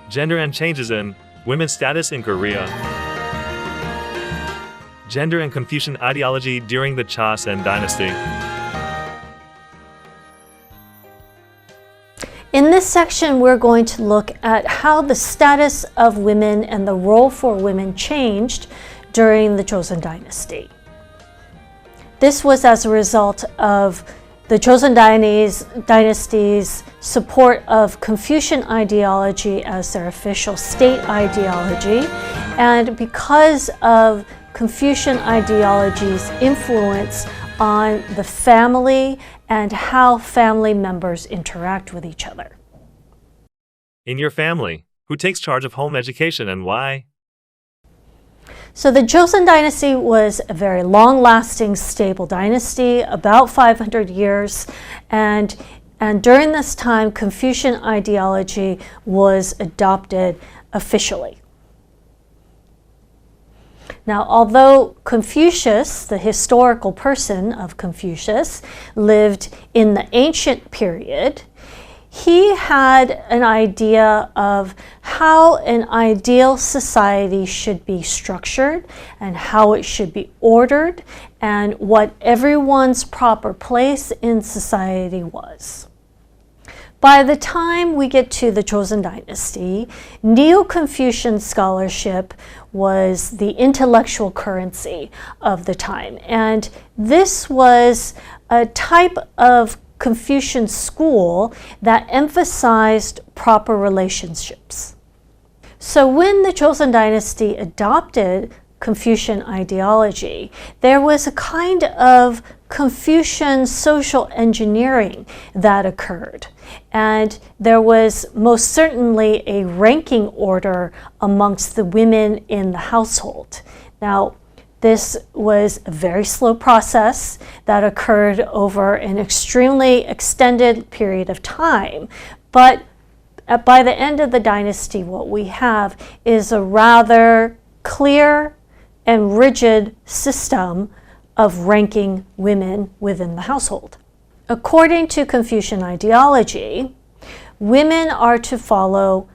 Gender and changes in women's status in Korea. Gender and Confucian ideology during the Joseon dynasty. In this section, we're going to look at how the status of women and the role for women changed during the Joseon dynasty. This was as a result of the Joseon dynasty's support of Confucian ideology as their official state ideology, and because of Confucian ideology's influence on the family and how family members interact with each other. In your family, who takes charge of home education and why? So the Joseon dynasty was a very long-lasting, stable dynasty, about 500 years, and during this time, Confucian ideology was adopted officially. Now, although Confucius, the historical person of Confucius, lived in the ancient period, he had an idea of how an ideal society should be structured and how it should be ordered and what everyone's proper place in society was. By the time we get to the Joseon dynasty, Neo-Confucian scholarship was the intellectual currency of the time, and this was a type of Confucian school that emphasized proper relationships. So when the Joseon dynasty adopted Confucian ideology, there was a kind of Confucian social engineering that occurred, and there was most certainly a ranking order amongst the women in the household. Now, this was a very slow process that occurred over an extremely extended period of time, but by the end of the dynasty, what we have is a rather clear and rigid system of ranking women within the household. According to Confucian ideology, women are to follow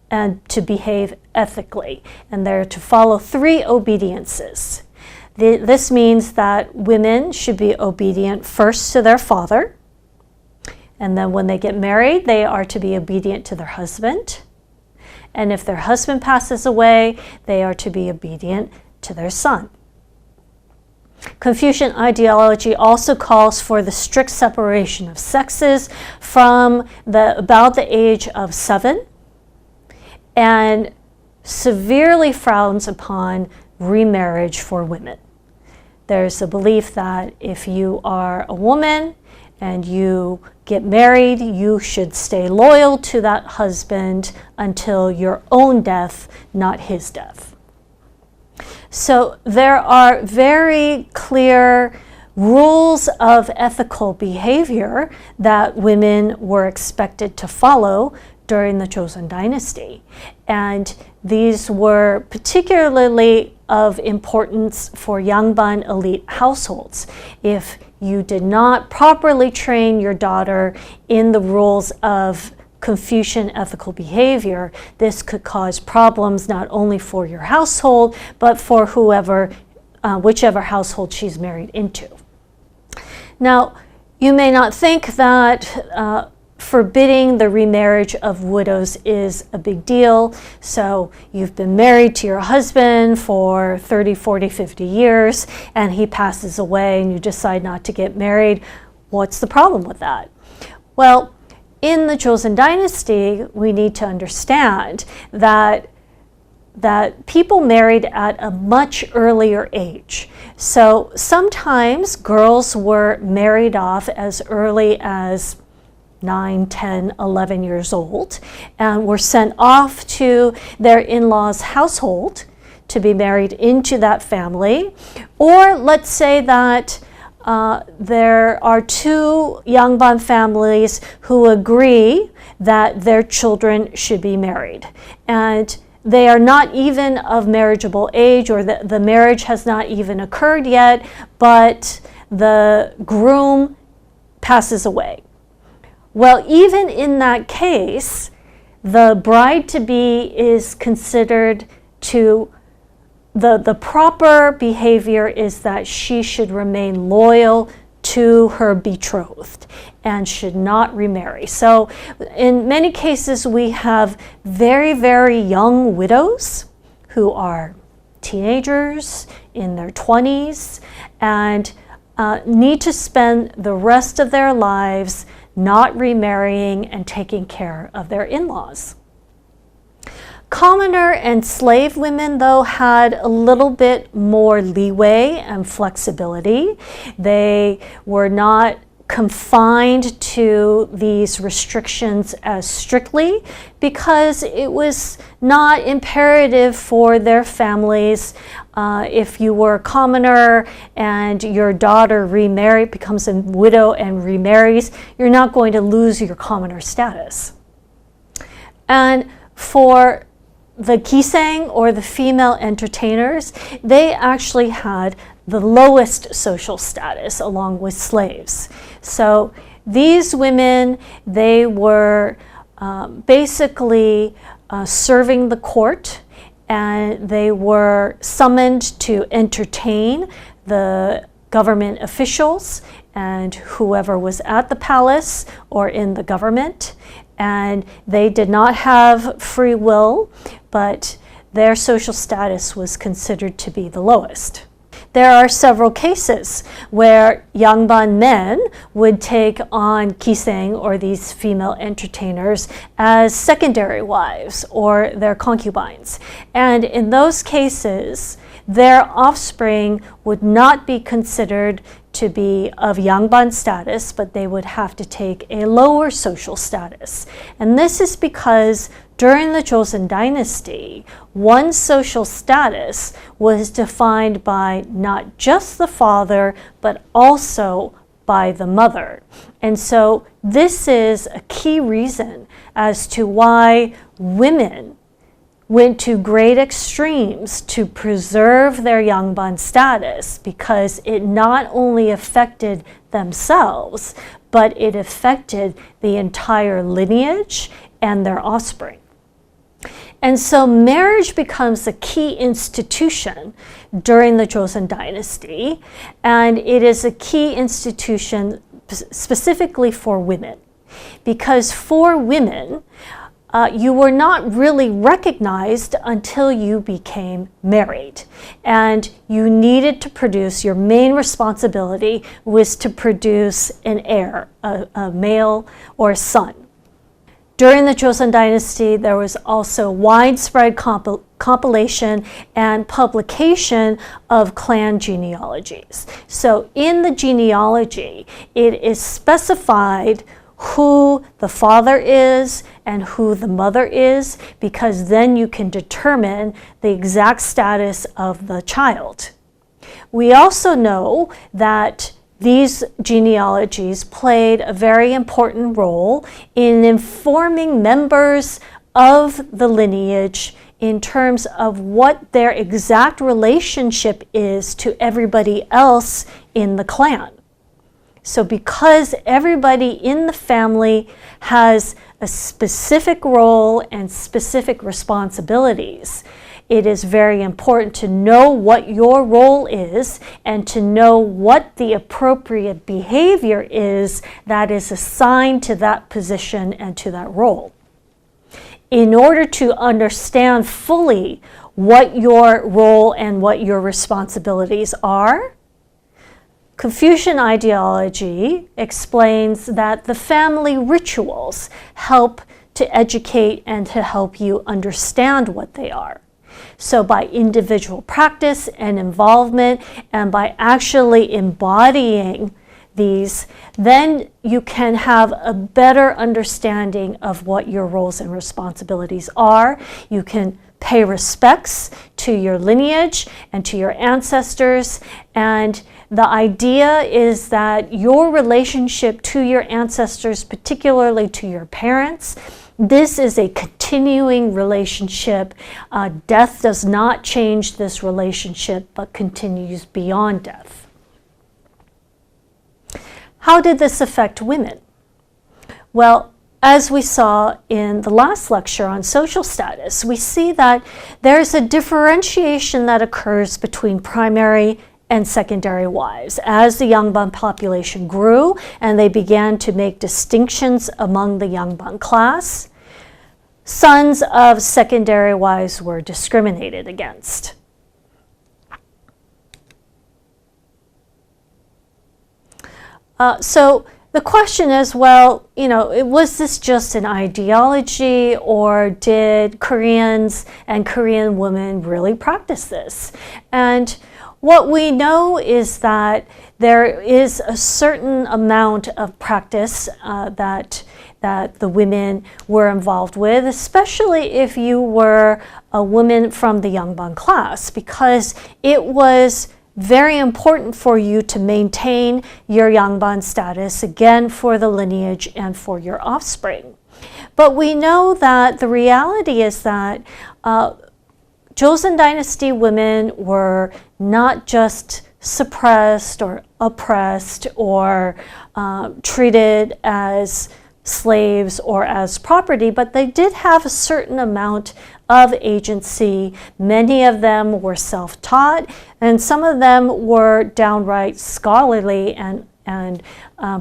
and to behave ethically, and they're to follow 3 obediences. This means that women should be obedient first to their father, and then when they get married, they are to be obedient to their husband, and if their husband passes away, they are to be obedient to their son. Confucian ideology also calls for the strict separation of sexes from about the age of 7, and severely frowns upon remarriage for women. There's a belief that if you are a woman and you get married, you should stay loyal to that husband until your own death, not his death. So there are very clear rules of ethical behavior that women were expected to follow during the Joseon dynasty. And these were particularly of importance for Yangban elite households. If you did not properly train your daughter in the rules of Confucian ethical behavior, this could cause problems not only for your household, but for whichever household she's married into. Now, you may not think that forbidding the remarriage of widows is a big deal. So you've been married to your husband for 30, 40, 50 years, and he passes away and you decide not to get married. What's the problem with that? Well, in the Joseon dynasty, we need to understand that people married at a much earlier age. So sometimes girls were married off as early as 9, 10, 11 years old and were sent off to their in-laws' household to be married into that family. Or let's say that there are 2 Yangban families who agree that their children should be married, and they are not even of marriageable age, or the marriage has not even occurred yet, but the groom passes away. Well, even in that case, the bride-to-be is considered to, the proper behavior is that she should remain loyal to her betrothed and should not remarry. So in many cases, we have very, very young widows who are teenagers in their 20s and need to spend the rest of their lives not remarrying and taking care of their in-laws. Commoner and slave women, though, had a little bit more leeway and flexibility. They were not confined to these restrictions as strictly because it was not imperative for their families. If you were a commoner and your daughter becomes a widow and remarries, you're not going to lose your commoner status. And for the kisang, or the female entertainers, they actually had the lowest social status along with slaves. So these women, they were basically serving the court, and they were summoned to entertain the government officials and whoever was at the palace or in the government. And they did not have free will, but their social status was considered to be the lowest. There are several cases where Yangban men would take on kisang, or these female entertainers, as secondary wives or their concubines. And in those cases, their offspring would not be considered to be of Yangban status, but they would have to take a lower social status. And this is because during the Joseon dynasty, one's social status was defined by not just the father, but also by the mother. And so this is a key reason as to why women went to great extremes to preserve their Yangban status, because it not only affected themselves, but it affected the entire lineage and their offspring. And so marriage becomes a key institution during the Joseon dynasty, and it is a key institution specifically for women, because for women, you were not really recognized until you became married. And you needed to produce, your main responsibility was to produce an heir, a male or a son. During the Joseon dynasty, there was also widespread compilation and publication of clan genealogies. So in the genealogy, it is specified who the father is and who the mother is, because then you can determine the exact status of the child. We also know that these genealogies played a very important role in informing members of the lineage in terms of what their exact relationship is to everybody else in the clan. So because everybody in the family has a specific role and specific responsibilities, it is very important to know what your role is and to know what the appropriate behavior is that is assigned to that position and to that role. In order to understand fully what your role and what your responsibilities are, Confucian ideology explains that the family rituals help to educate and to help you understand what they are. So by individual practice and involvement, and by actually embodying these, then you can have a better understanding of what your roles and responsibilities are. You can pay respects to your lineage and to your ancestors, and the idea is that your relationship to your ancestors, particularly to your parents, this is a continuing relationship. Death does not change this relationship, but continues beyond death. How did this affect women? Well, as we saw in the last lecture on social status, we see that there's a differentiation that occurs between primary and secondary wives. As the Yangban population grew and they began to make distinctions among the Yangban class, sons of secondary wives were discriminated against. So the question is, well, was this just an ideology, or did Koreans and Korean women really practice this? And what we know is that there is a certain amount of practice that the women were involved with, especially if you were a woman from the Yangban class, because it was very important for you to maintain your Yangban status, again, for the lineage and for your offspring. But we know that the reality is that Joseon Dynasty women were not just suppressed or oppressed or treated as slaves or as property, but they did have a certain amount of agency. Many of them were self-taught, and some of them were downright scholarly and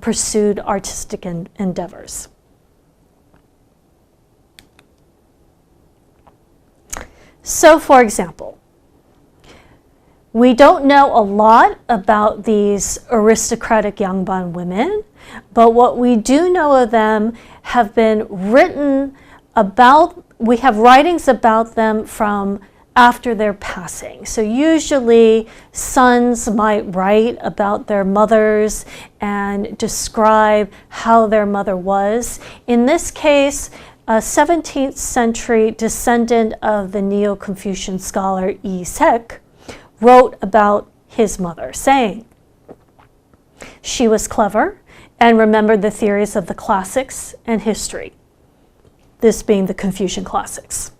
pursued artistic endeavors. So, for example, we don't know a lot about these aristocratic Yangban women, but what we do know of them have been written about. We have writings about them from after their passing. So usually sons might write about their mothers and describe how their mother was. In this case, a 17th century descendant of the Neo-Confucian scholar Yi Sek wrote about his mother, saying, "She was clever and remembered the theories of the classics and history," this being the Confucian classics.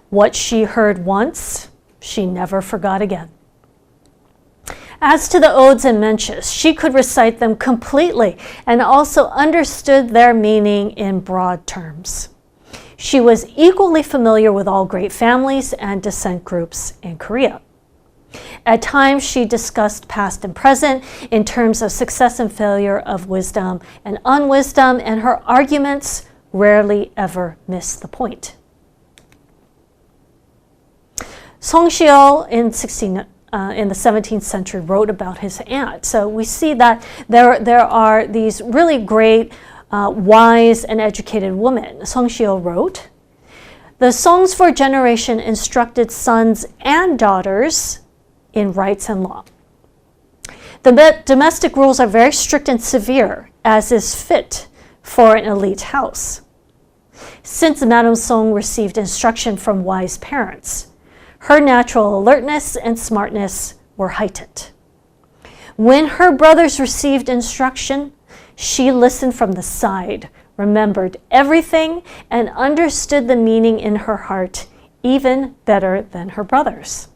"What she heard once, she never forgot again. As to the odes and mentions, she could recite them completely and also understood their meaning in broad terms. She was equally familiar with all great families and descent groups in Korea. At times, she discussed past and present in terms of success and failure, of wisdom and unwisdom, and her arguments rarely ever missed the point." Song Shio in the 17th century wrote about his aunt. So we see that there are these really great, wise and educated women. Song Shio wrote, "The songs for generation instructed sons and daughters in rights and law. The domestic rules are very strict and severe, as is fit for an elite house. Since Madame Song received instruction from wise parents, her natural alertness and smartness were heightened. When her brothers received instruction, she listened from the side, remembered everything, and understood the meaning in her heart even better than her brothers.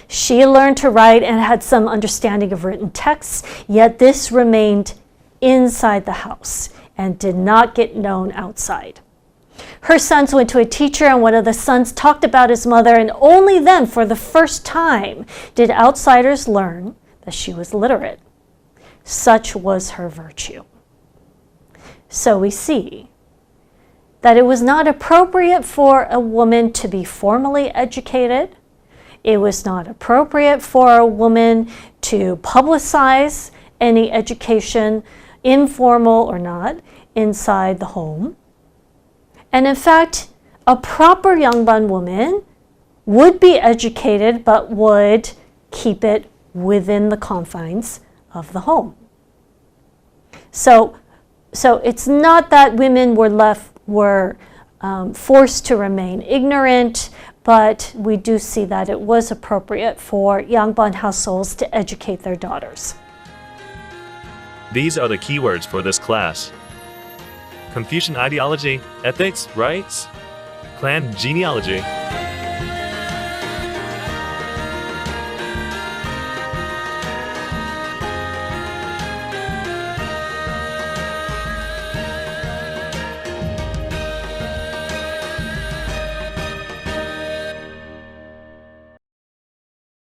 She learned to write and had some understanding of written texts, yet this remained inside the house and did not get known outside. Her sons went to a teacher, and one of the sons talked about his mother, and only then, for the first time, did outsiders learn that she was literate. Such was her virtue." So we see that it was not appropriate for a woman to be formally educated. It was not appropriate for a woman to publicize any education, informal or not, inside the home. And in fact, a proper Yangban woman would be educated but would keep it within the confines of the home. So it's not that women were forced to remain ignorant, but we do see that it was appropriate for Yangban households to educate their daughters. These are the keywords for this class: Confucian ideology, ethics, rights, clan genealogy.